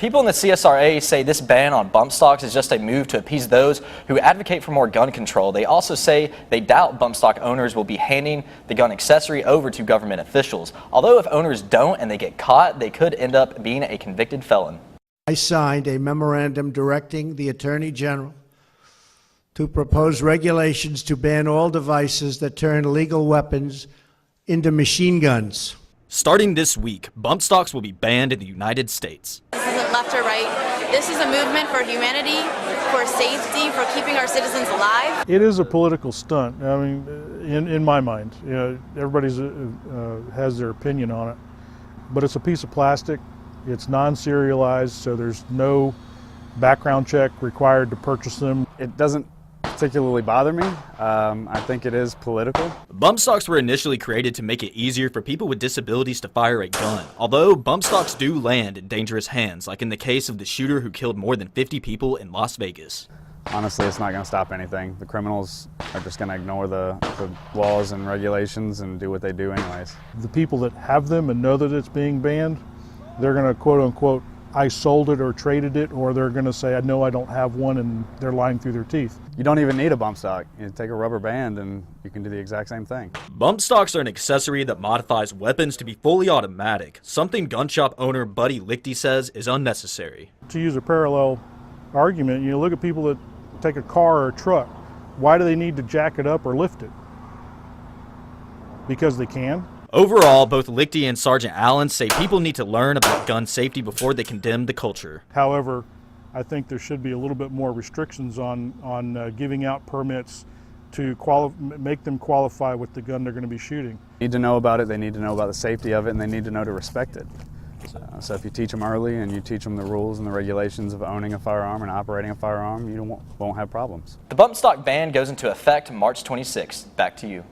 People in the CSRA say this ban on bump stocks is just a move to appease those who advocate for more gun control. They also say they doubt bump stock owners will be handing the gun accessory over to government officials. Although if owners don't and they get caught, they could end up being a convicted felon. I signed a memorandum directing the Attorney General to propose regulations to ban all devices that turn legal weapons into machine guns. Starting this week, bump stocks will be banned in the United States. This isn't left or right. This is a movement for humanity, for safety, for keeping our citizens alive. It is a political stunt. I mean, in my mind, you know, everybody's has their opinion on it, but it's a piece of plastic. It's non-serialized, so there's no background check required to purchase them. It doesn't particularly bother me. I think it is political. Bump stocks were initially created to make it easier for people with disabilities to fire a gun. Although bump stocks do land in dangerous hands, like in the case of the shooter who killed more than 50 people in Las Vegas. Honestly, it's not going to stop anything. The criminals are just going to ignore the laws and regulations and do what they do anyways. The people that have them and know that it's being banned, they're going to quote unquote, I sold it or traded it, or they're going to say, I know I don't have one, and they're lying through their teeth. You don't even need a bump stock. You take a rubber band and you can do the exact same thing. Bump stocks are an accessory that modifies weapons to be fully automatic, something gun shop owner Buddy Lichty says is unnecessary. To use a parallel argument, you look at people that take a car or a truck. Why do they need to jack it up or lift it? Because they can. Overall, both Lichty and Sergeant Allen say people need to learn about gun safety before they condemn the culture. However, I think there should be a little bit more restrictions on giving out permits to make them qualify with the gun they're going to be shooting. They need to know about it, they need to know about the safety of it, and they need to know to respect it. So if you teach them early and you teach them the rules and the regulations of owning a firearm and operating a firearm, you won't have problems. The bump stock ban goes into effect March 26th. Back to you.